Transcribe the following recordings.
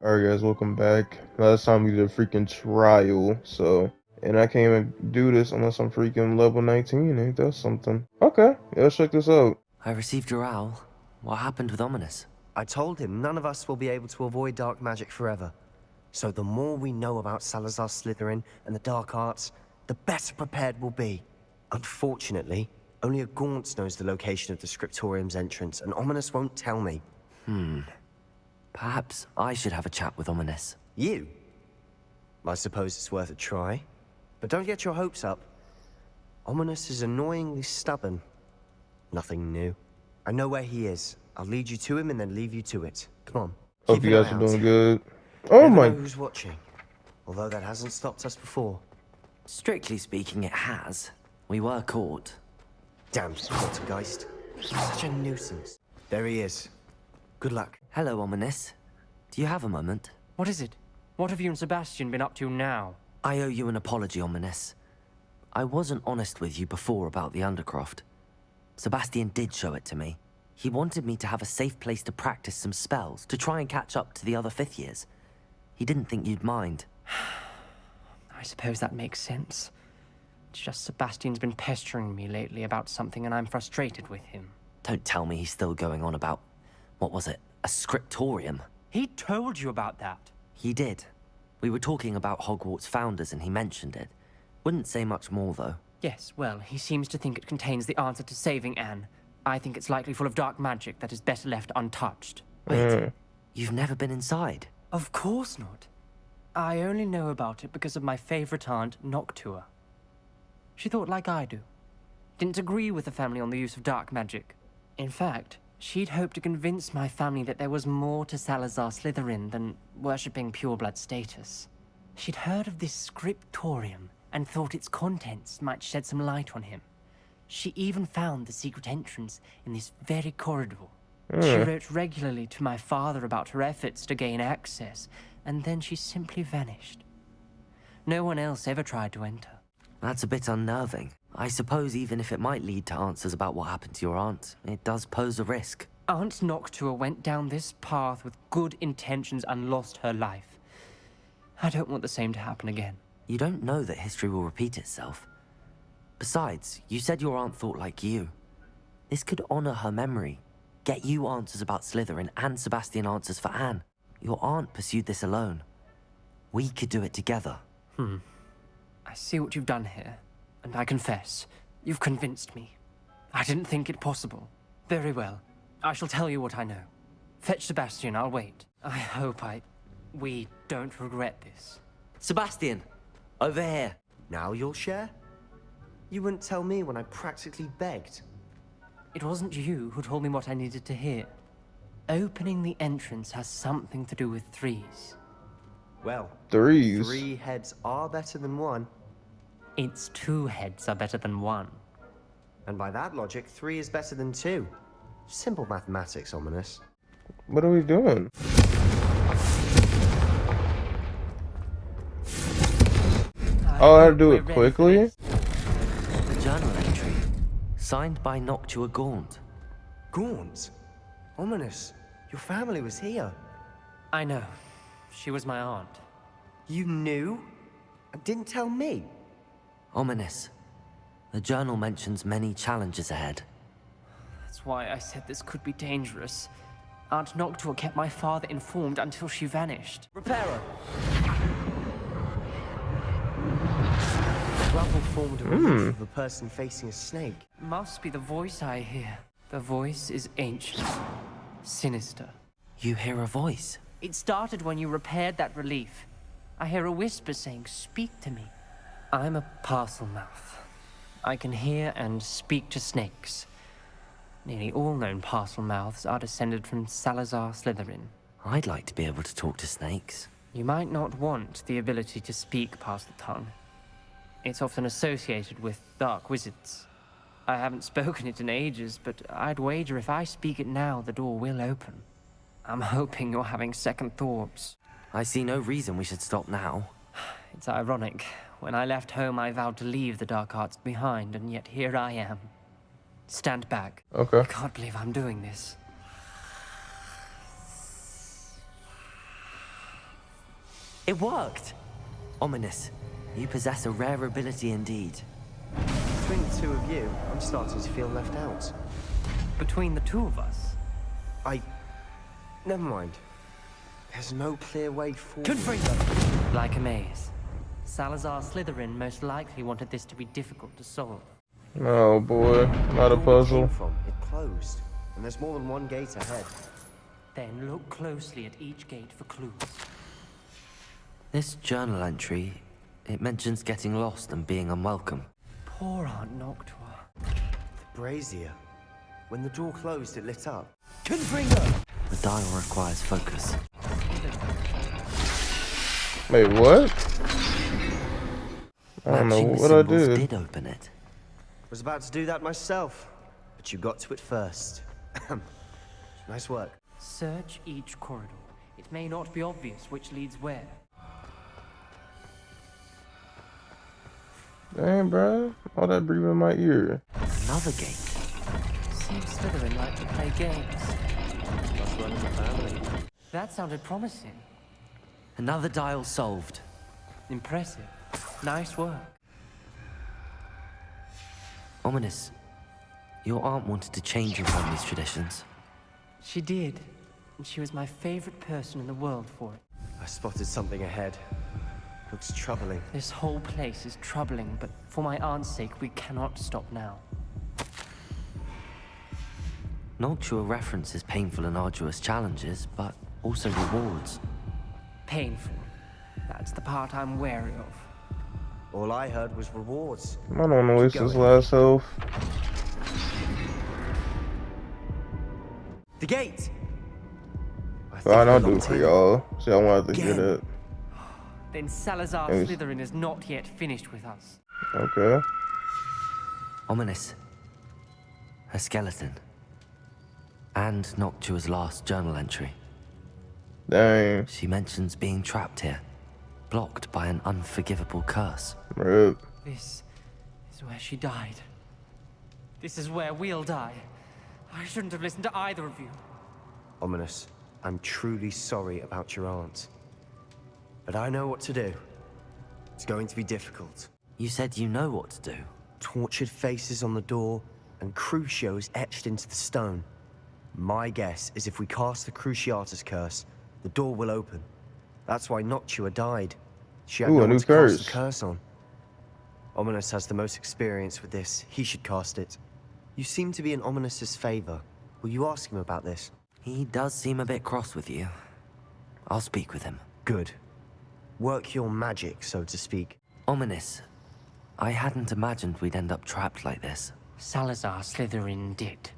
Alright guys, welcome back. Last time we did a freaking trial, and I can't even do this unless I'm freaking level 19, ain't that something? Okay, yeah, let's check this out. I received your owl. What happened with Ominous? I told him none of us will be able to avoid dark magic forever. So the more we know about Salazar Slytherin and the dark arts, the better prepared we'll be. Unfortunately, only a Gaunt knows the location of the Scriptorium's entrance, and Ominous won't tell me. Perhaps I should have a chat with Ominous. You? I suppose it's worth a try. But don't get your hopes up. Ominous is annoyingly stubborn. Nothing new. I know where he is. I'll lead you to him and then leave you to it. Come on. Hope you guys are doing good. Oh Oh my... know who's watching. Although that hasn't stopped us before. Strictly speaking, it has. We were caught. Damn poltergeist. Such a nuisance. There he is. Good luck. Hello, Ominous. Do you have a moment? What is it? What have you and Sebastian been up to now? I owe you an apology, Ominous. I wasn't honest with you before about the Undercroft. Sebastian did show it to me. He wanted me to have a safe place to practice some spells, to try and catch up to the other fifth years. He didn't think you'd mind. I suppose that makes sense. It's just Sebastian's been pestering me lately about something and I'm frustrated with him. Don't tell me he's still going on about, what was it, a scriptorium? He told you about that. He did. We were talking about Hogwarts founders and he mentioned it. Wouldn't say much more, though. Yes, well, he seems to think it contains the answer to saving Anne. I think it's likely full of dark magic that is better left untouched. Wait, you've never been inside? Of course not. I only know about it because of my favorite aunt, Noctua. She thought like I do. Didn't agree with the family on the use of dark magic. In fact, she'd hoped to convince my family that there was more to Salazar Slytherin than worshipping pureblood status. She'd heard of this scriptorium and thought its contents might shed some light on him. She even found the secret entrance in this very corridor. She wrote regularly to my father about her efforts to gain access, and then she simply vanished. No one else ever tried to enter. That's a bit unnerving. I suppose even if it might lead to answers about what happened to your aunt, it does pose a risk. Aunt Noctua went down this path with good intentions and lost her life. I don't want the same to happen again. You don't know that history will repeat itself. Besides, you said your aunt thought like you. This could honor her memory, get you answers about Slytherin and Sebastian answers for Anne. Your aunt pursued this alone. We could do it together. I see what you've done here, and I confess, you've convinced me. I didn't think it possible. Very well. I shall tell you what I know. Fetch Sebastian, I'll wait. I hope we don't regret this. Sebastian! Over here! Now you'll share? You wouldn't tell me when I practically begged. It wasn't you who told me what I needed to hear. Opening the entrance has something to do with threes. Well, Threes. 3 heads are better than 1. Its 2 heads are better than 1. And by that logic, 3 is better than 2. Simple mathematics, Ominous. What are we doing? Oh, I had to do it quickly? The journal entry. Signed by Noctua Gaunt. Gaunt? Ominous, your family was here. I know. She was my aunt. You knew? And didn't tell me? Ominous. The journal mentions many challenges ahead. That's why I said this could be dangerous. Aunt Noctua kept my father informed until she vanished. Reparo! Rubble formed a relief of a person facing a snake. Must be the voice I hear. The voice is ancient. Sinister. You hear a voice. It started when you repaired that relief. I hear a whisper saying, "Speak to me." I'm a parcel mouth. I can hear and speak to snakes. Nearly all known parcel mouths are descended from Salazar Slytherin. I'd like to be able to talk to snakes. You might not want the ability to speak parcel tongue. It's often associated with dark wizards. I haven't spoken it in ages, but I'd wager if I speak it now, the door will open. I'm hoping you're having second thoughts. I see no reason we should stop now. It's ironic. When I left home, I vowed to leave the dark arts behind, and yet here I am. Stand back. Okay. I can't believe I'm doing this. It worked! Ominous, you possess a rare ability indeed. Between the two of you, I'm starting to feel left out. Between the two of us. Never mind. There's no clear way forward. Confringo! Like a maze. Salazar Slytherin most likely wanted this to be difficult to solve. Oh boy, not a puzzle. It closed, and there's more than one gate ahead. Then look closely at each gate for clues. This journal entry, it mentions getting lost and being unwelcome. Poor Aunt Noctua. The brazier. When the door closed, it lit up. Confringo! The dial requires focus. Wait, what? I don't know Matching what I symbols did. did open it. Was about to do that myself, but you got to it first. Nice work. Search each corridor. It may not be obvious which leads where. Dang, bro. All that breathing in my ear. Another gate. Seems Slytherin like to play games. Must run in the family. That sounded promising. Another dial solved. Impressive. Nice work. Ominous, your aunt wanted to change your family's traditions. She did. And she was my favorite person in the world for it. I spotted something ahead. Looks troubling. This whole place is troubling, but for my aunt's sake, we cannot stop now. Noctua references painful and arduous challenges, but also rewards. Painful. That's the part I'm wary of. All I heard was rewards. I don't want to waste Keep this going. last health. The gate! Well, I don't we're do it locked for in. y'all. See, I wanted to get Again. it. Then Salazar Yes. Slytherin is not yet finished with us. Okay. Ominous. Her skeleton. And Noctua's last journal entry. Dang. She mentions being trapped here, blocked by an unforgivable curse. Rip. This is where she died. This is where we'll die. I shouldn't have listened to either of you. Ominous, I'm truly sorry about your aunt. But I know what to do. It's going to be difficult. You said you know what to do. Tortured faces on the door, and Crucios etched into the stone. My guess is if we cast the Cruciatus curse, the door will open. That's why Noctua died. She had Ooh, no a one new to cast curse. the curse on. Ominous has the most experience with this. He should cast it. You seem to be in Ominous's favor. Will you ask him about this? He does seem a bit cross with you. I'll speak with him. Good. Work your magic, so to speak. Ominous. I hadn't imagined we'd end up trapped like this. Salazar Slytherin did.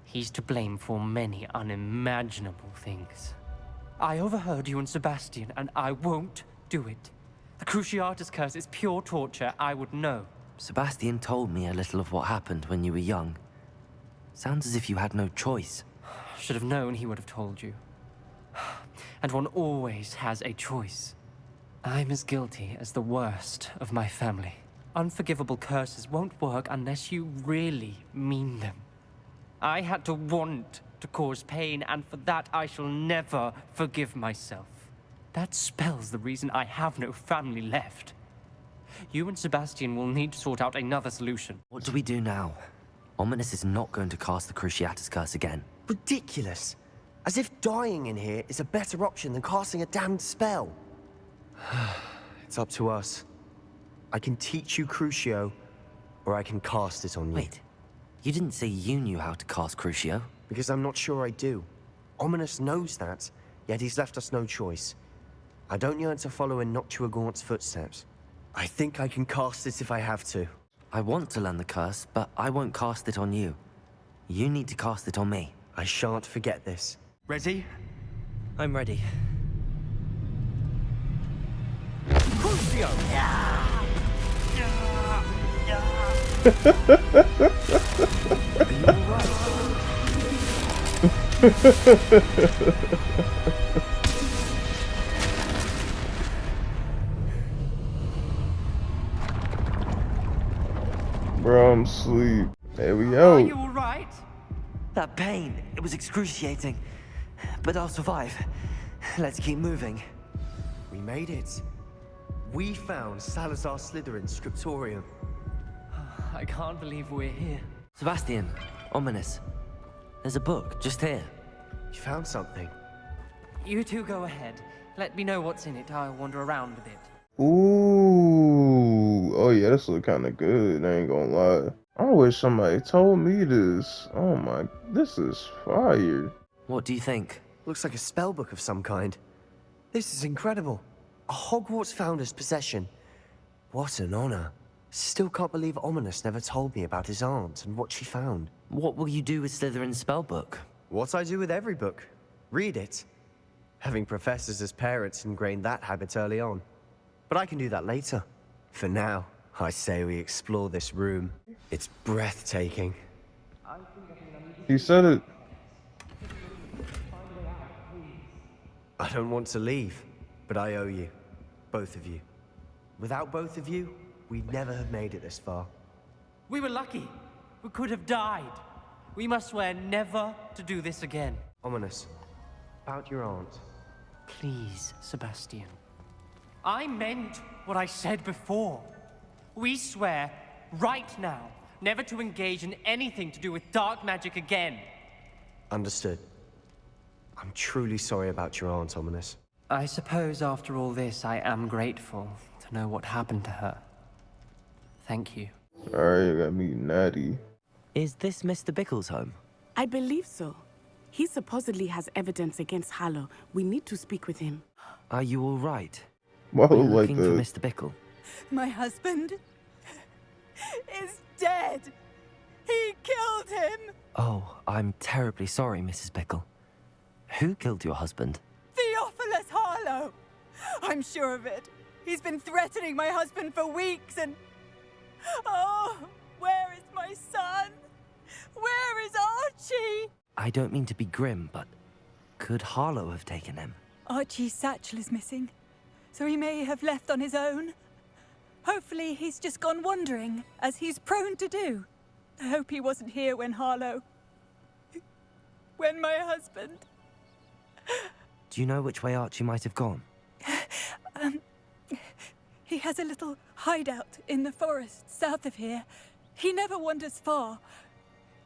He's to blame for many unimaginable things. I overheard you and Sebastian, and I won't do it. The Cruciatus curse is pure torture, I would know. Sebastian told me a little of what happened when you were young. Sounds as if you had no choice. Should have known he would have told you. And one always has a choice. I'm as guilty as the worst of my family. Unforgivable curses won't work unless you really mean them. I had to want to cause pain, and for that I shall never forgive myself. That spells the reason I have no family left. You and Sebastian will need to sort out another solution. What do we do now? Ominous is not going to cast the Cruciatus curse again. Ridiculous. As if dying in here is a better option than casting a damned spell. It's up to us. I can teach you Crucio, or I can cast it on you. Wait, you didn't say you knew how to cast Crucio? Because I'm not sure I do. Ominous knows that, yet he's left us no choice. I don't yearn to follow in Noctua Gaunt's footsteps. I think I can cast it if I have to. I want to learn the curse, but I won't cast it on you. You need to cast it on me. I shan't forget this. Ready? I'm ready. Crucio! Are you alright? Bro, I'm asleep. There we Are go. you alright? That pain, it was excruciating. But I'll survive. Let's keep moving. We made it. We found Salazar Slytherin's scriptorium. I can't believe we're here. Sebastian, ominous. There's a book just here. You found something. You two go ahead. Let me know what's in it. I'll wander around a bit. Ooh. Oh yeah, this look kind of good. I ain't gonna lie. I wish somebody told me this. Oh my, this is fire. What do you think? Looks like a spell book of some kind. This is incredible. A Hogwarts founder's possession. What an honor. Still can't believe Ominous never told me about his aunt and what she found. What will you do with Slytherin's spellbook? What I do with every book. Read it. Having professors as parents ingrained that habit early on. But I can do that later. For now, I say we explore this room. It's breathtaking. He said it. I don't want to leave, but I owe you. Both of you. Without both of you, we'd never have made it this far. We were lucky. We could have died. We must swear never to do this again. Ominous. About your aunt. Please, Sebastian. I meant what I said before. We swear, right now, never to engage in anything to do with dark magic again. Understood. I'm truly sorry about your aunt, Ominous. I suppose after all this, I am grateful to know what happened to her. Thank you. Alright, you got me Natty. Is this Mr. Bickle's home? I believe so. He supposedly has evidence against Harlow. We need to speak with him. Are you all right? Why Are you look like looking for that? Mr. Bickle? My husband is dead. He killed him. Oh, I'm terribly sorry, Mrs. Bickle. Who killed your husband? Theophilus Harlow. I'm sure of it. He's been threatening my husband for weeks and... Oh, where is my son? Where is Archie? I don't mean to be grim, but could Harlow have taken him? Archie's satchel is missing, so he may have left on his own. Hopefully he's just gone wandering, as he's prone to do. I hope he wasn't here when when my husband... Do you know which way Archie might have gone? He has a little hideout in the forest south of here. He never wanders far.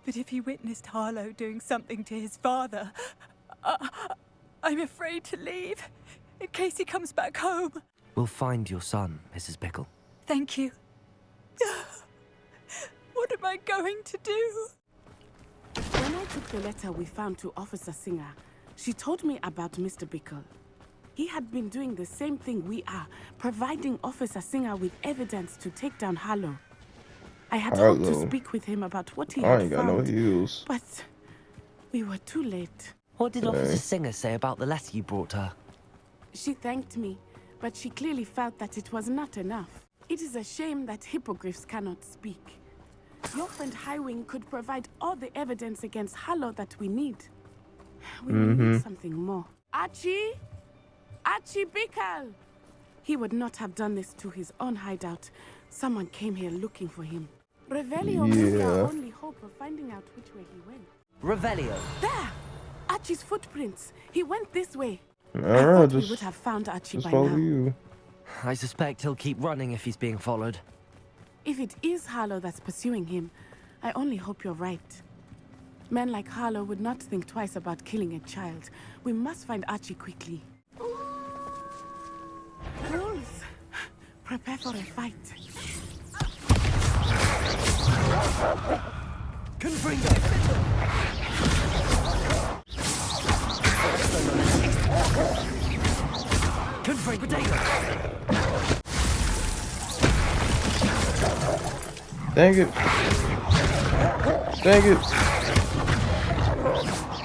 But if he witnessed Harlow doing something to his father, I'm afraid to leave, in case he comes back home. We'll find your son, Mrs. Bickle. Thank you. What am I going to do? When I took the letter we found to Officer Singer, she told me about Mr. Bickle. He had been doing the same thing we are, providing Officer Singer with evidence to take down Harlow. I had hoped to Harlow. speak with him about what he I had ain't got no found, heels. but we were too late. What did Okay. Officer Singer say about the letter you brought her? She thanked me, but she clearly felt that it was not enough. It is a shame that hippogriffs cannot speak. Your friend Highwing could provide all the evidence against Harlow that we need. We will need something more. Archie? Archie Bickle! He would not have done this to his own hideout. Someone came here looking for him. Revelio may be our Yeah. only hope of finding out which way he went. Revelio! There! Archie's footprints. He went this way. I Alright, thought we just would have found Archie by follow now. you. I suspect he'll keep running if he's being followed. If it is Harlow that's pursuing him, I only hope you're right. Men like Harlow would not think twice about killing a child. We must find Archie quickly. Wolves! Prepare for a fight. Confringo potato! Dang it. Dang it.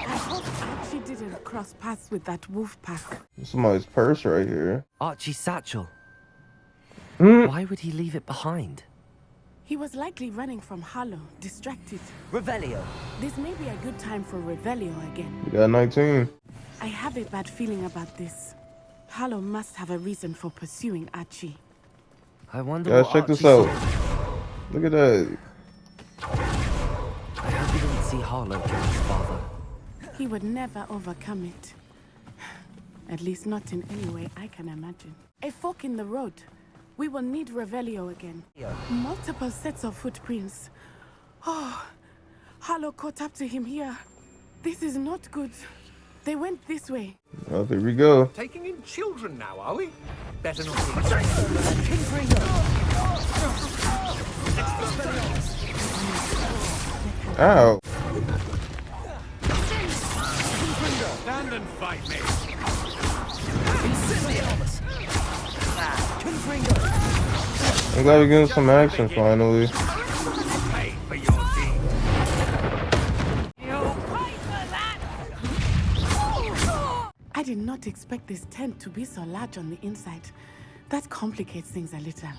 I hope Archie didn't cross paths with that wolf pack. Somebody's purse right here. Archie's satchel. Mm. Why would he leave it behind? He was likely running from Harlow, distracted. Revelio! This may be a good time for Revelio again. You got 19. I have a bad feeling about this. Harlow must have a reason for pursuing Archie. I wonder Guys, what check this Archie out. saw. Look at that. I hope he didn't see Harlow kill his father. He would never overcome it. At least not in any way I can imagine. A fork in the road. We will need Revelio again. Multiple sets of footprints. Oh, Harlow caught up to him here. This is not good. They went this way. Oh, there we go. Taking in children now, are we? Better not be. Ow. Stand and fight me. I'm glad we're getting some action finally. Pay for your deed. I did not expect this tent to be so large on the inside. That complicates things a little.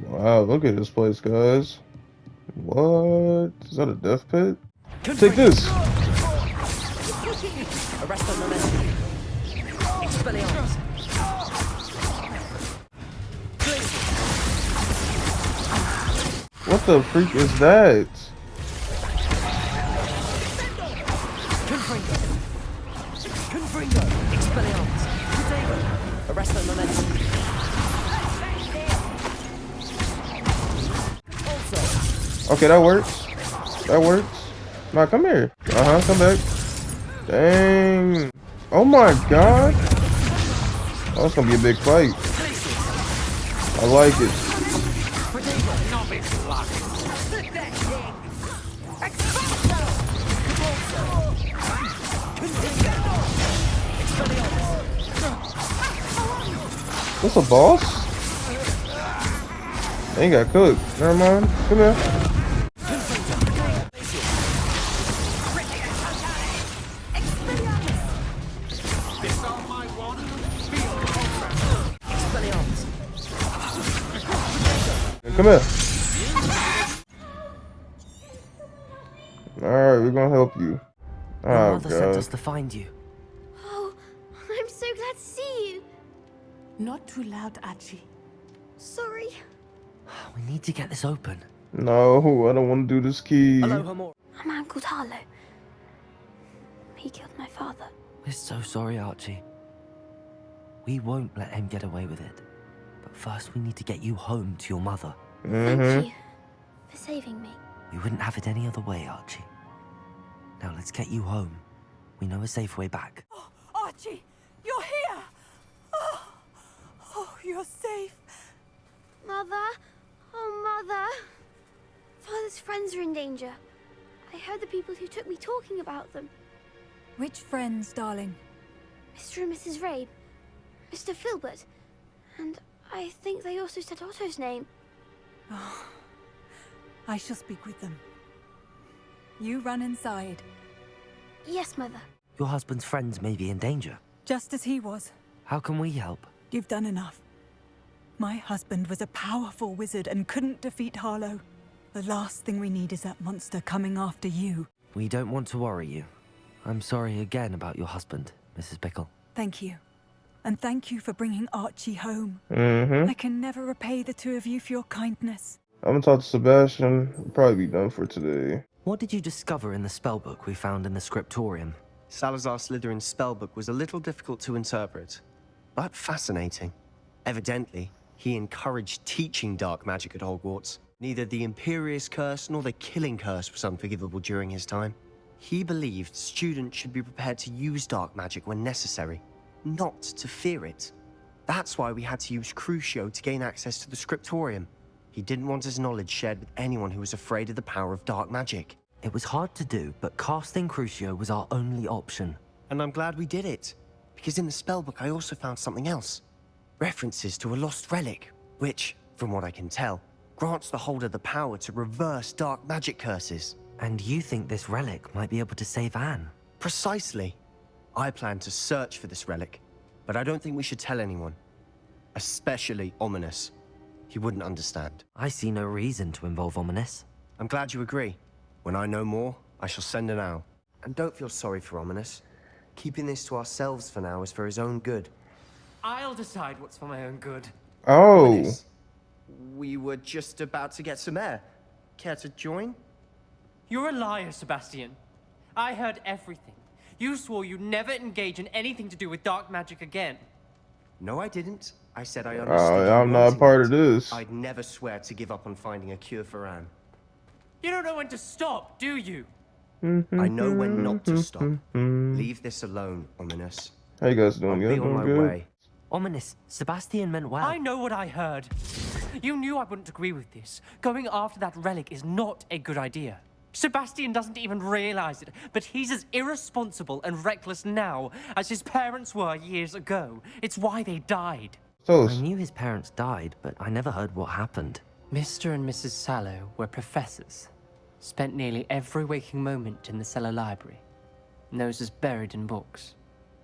Wow, look at this place, guys. What? Is that a death pit? Take this! Arrest on momentum. Expelliarmus. What the freak is that? Confringo. Confringo. Expelliarmus. Potato. Arrest on momentum. Okay, that works. That works. Nah, come here. Come back. Dang. Oh my god. Oh, it's gonna be a big fight. I like it. This a boss? They ain't got cooked. Never mind. Come here. Come here. Alright, we're gonna help you. Your Oh mother sent us god. to find you. Oh, I'm so glad to see you. Not too loud, Archie. Sorry. We need to get this open. No, I don't want to do this key. Hello, Hamor. A man called Harlow. He killed my father. We're so sorry, Archie. We won't let him get away with it. But first, we need to get you home to your mother. Thank you for saving me. You wouldn't have it any other way, Archie. Now let's get you home. We know a safe way back. Oh, Archie, you're here! Oh, you're safe. Mother? Oh, Mother. Father's friends are in danger. I heard the people who took me talking about them. Which friends, darling? Mr. and Mrs. Rabe. Mr. Filbert. And I think they also said Otto's name. Oh, I shall speak with them. You run inside. Yes, Mother. Your husband's friends may be in danger. Just as he was. How can we help? You've done enough. My husband was a powerful wizard and couldn't defeat Harlow. The last thing we need is that monster coming after you. We don't want to worry you. I'm sorry again about your husband, Mrs. Pickle. Thank you. And thank you for bringing Archie home. Mm-hmm. I can never repay the two of you for your kindness. I'm gonna talk to Sebastian. We'll probably be done for today. What did you discover in the spellbook we found in the scriptorium? Salazar Slytherin's spellbook was a little difficult to interpret, but fascinating. Evidently, he encouraged teaching dark magic at Hogwarts. Neither the Imperious Curse nor the Killing Curse was unforgivable during his time. He believed students should be prepared to use dark magic when necessary, not to fear it. That's why we had to use Crucio to gain access to the scriptorium. He didn't want his knowledge shared with anyone who was afraid of the power of dark magic. It was hard to do, but casting Crucio was our only option. And I'm glad we did it, because in the spellbook I also found something else. References to a lost relic, which, from what I can tell, grants the holder the power to reverse dark magic curses. And you think this relic might be able to save Anne? Precisely. I plan to search for this relic, but I don't think we should tell anyone. Especially Ominous. He wouldn't understand. I see no reason to involve Ominous. I'm glad you agree. When I know more, I shall send an owl. And don't feel sorry for Ominous. Keeping this to ourselves for now is for his own good. I'll decide what's for my own good. Oh. Ominous, we were just about to get some air. Care to join? You're a liar, Sebastian. I heard everything. You swore you'd never engage in anything to do with dark magic again. No, I didn't. I said I understood. I'm not part of this. I'd never swear to give up on finding a cure for Anne. You don't know when to stop, do you? I know when not to stop. Leave this alone, Ominous. How you guys I'll doing? be You on doing my good? way. Ominous, Sebastian meant well. I know what I heard. You knew I wouldn't agree with this. Going after that relic is not a good idea. Sebastian doesn't even realize it, but he's as irresponsible and reckless now as his parents were years ago. It's why they died. So, I knew his parents died, but I never heard what happened. Mr. and Mrs. Sallow were professors. Spent nearly every waking moment in the cellar library. Noses buried in books.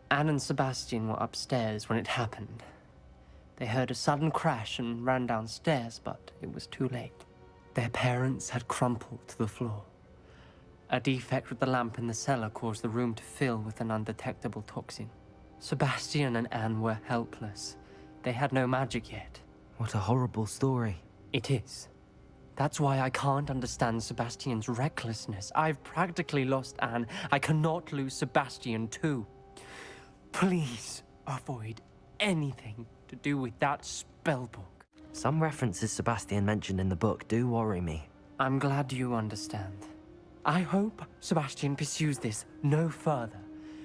Anne and Sebastian were upstairs when it happened. They heard a sudden crash and ran downstairs, but it was too late. Their parents had crumpled to the floor. A defect with the lamp in the cellar caused the room to fill with an undetectable toxin. Sebastian and Anne were helpless. They had no magic yet. What a horrible story. It is. That's why I can't understand Sebastian's recklessness. I've practically lost Anne. I cannot lose Sebastian too. Please avoid anything to do with that spellbook. Some references Sebastian mentioned in the book do worry me. I'm glad you understand. I hope Sebastian pursues this no further.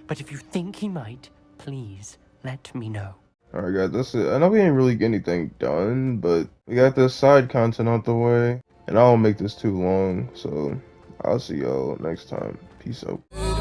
But if you think he might, please let me know. alright guys, that's it. I know we ain't really get anything done, but we got this side content out the way. And I won't make this too long, so I'll see y'all next time. Peace out.